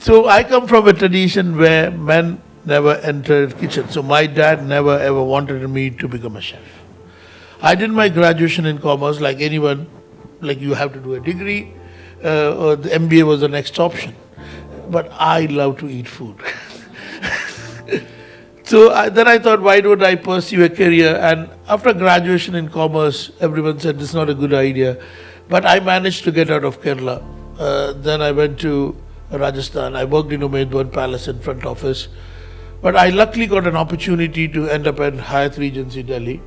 So I come from a tradition where men never entered kitchen. So my dad never ever wanted me to become a chef. I did my graduation in commerce like anyone, like you have to do a degree, or the MBA was the next option. But I love to eat food. Then I thought, why don't I pursue a career? And after graduation in commerce, everyone said this is not a good idea. But I managed to get out of Kerala. Then I went to Rajasthan. I worked in Umaidwan Palace in front office. But I luckily got an opportunity to end up at Hyatt Regency Delhi,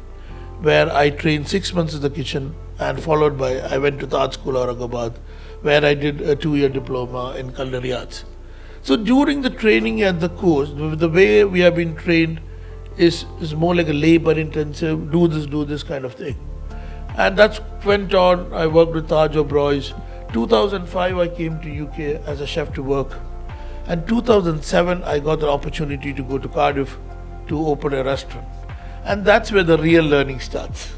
where I trained 6 months in the kitchen, and followed by I went to Taj School Aurangabad, where I did a 2-year diploma in culinary arts. So during the training and the course, the way we have been trained is more like a labor intensive, do this kind of thing. And that went on. I worked with Taj O'Broys. 2005 I came to UK as a chef to work. And 2007 I got the opportunity to go to Cardiff to open a restaurant. And that's where the real learning starts.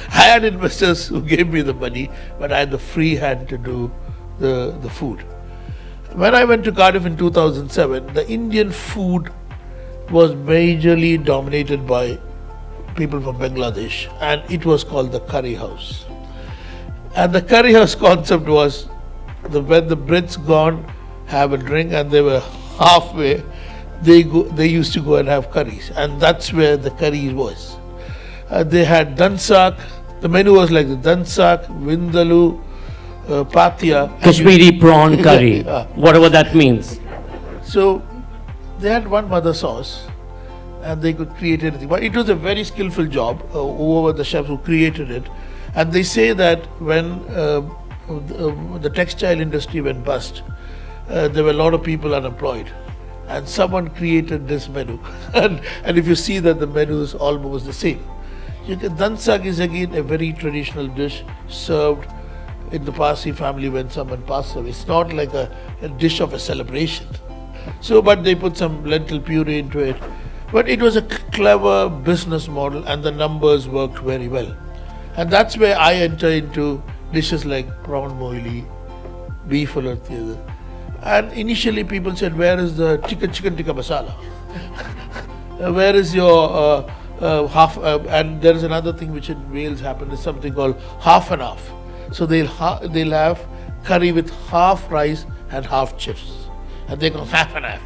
I had investors who gave me the money, but I had the free hand to do the food. When I went to Cardiff in 2007, the Indian food was majorly dominated by people from Bangladesh, and it was called the curry house. And the curry house concept was when the Brits gone have a drink and they were halfway, they used to go and have curries, and that's where the curry was. They had dansak. The menu was like the dansak, vindaloo, patia. Kashmiri prawn curry, whatever that means. So they had one mother sauce, and they could create anything. But it was a very skillful job, over the chefs who created it. And they say that when the textile industry went bust, there were a lot of people unemployed. And someone created this menu. and if you see that the menu is almost the same. Dansak is again a very traditional dish served in the Parsi family when someone passes away. It's not like a dish of a celebration. So, but they put some lentil puree into it. But it was a clever business model, and the numbers worked very well. And that's where I enter into dishes like prawn moili, beef alartiyadu. And initially people said, where is the chicken tikka masala? Where is your half? And there is another thing which in Wales happened, is something called half and half. So they'll have curry with half rice and half chips. And they go half and half.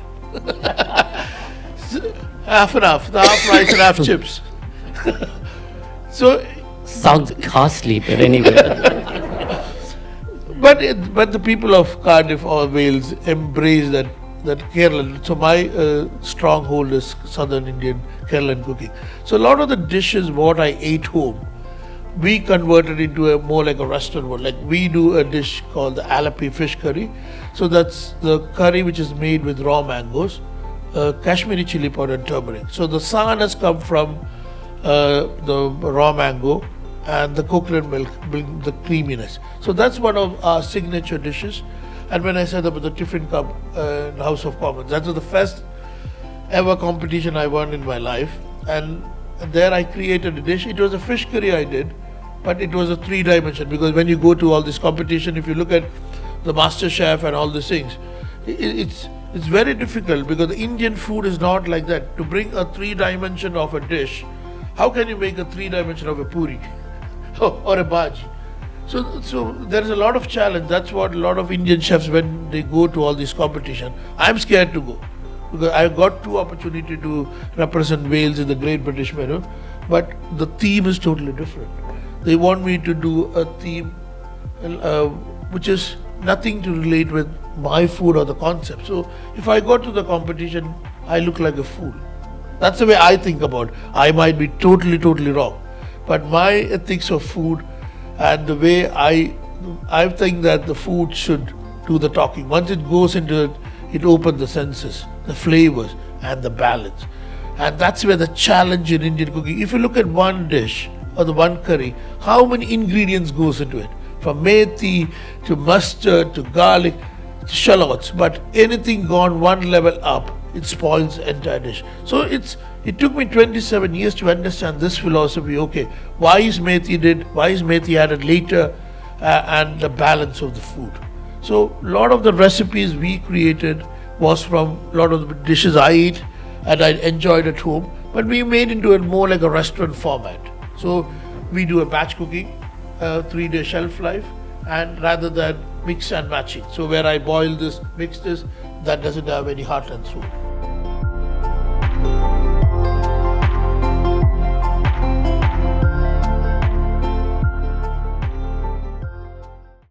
Half and half, the half rice and half chips. So sounds costly, but anyway. But the people of Cardiff or Wales embrace that Kerala. So my stronghold is Southern Indian Kerala cooking. So a lot of the dishes what I ate home, we converted into more like a restaurant one. Like we do a dish called the Alapi fish curry. So that's the curry which is made with raw mangoes, Kashmiri chili powder and turmeric. So the san has come from the raw mango, and the coconut milk bring the creaminess. So that's one of our signature dishes. And when I set up the Tiffin Cup in House of Commons, that was the first ever competition I won in my life. And there I created a dish. It was a fish curry I did, but it was a 3-dimension, because when you go to all this competition, if you look at the Master Chef and all these things, it's very difficult, because the Indian food is not like that. To bring a 3-dimension of a dish, how can you make a 3-dimension of a puri or a bhaji? So there is a lot of challenge. That's what a lot of Indian chefs, when they go to all this competition, I'm scared to go, because I got 2 opportunity to represent Wales in the Great British Menu, but the theme is totally different. They want me to do a theme which is nothing to relate with my food or the concept. So if I go to the competition, I look like a fool. That's the way I think about it. I might be totally wrong, but my ethics of food and the way I think that the food should do the talking. Once it goes into it, it opens the senses, the flavors and the balance. And that's where the challenge in Indian cooking. If you look at one dish or the one curry, how many ingredients goes into it? From methi to mustard to garlic to shallots. But anything gone one level up, it spoils the entire dish. So it took me 27 years to understand this philosophy. Okay, why is methi added later, and the balance of the food. So a lot of the recipes we created was from a lot of the dishes I eat and I enjoyed at home, but we made into it more like a restaurant format. So we do a batch cooking, 3-day shelf life, and rather than mix and matching. So where I boil this, mix this, that doesn't have any heartland soup.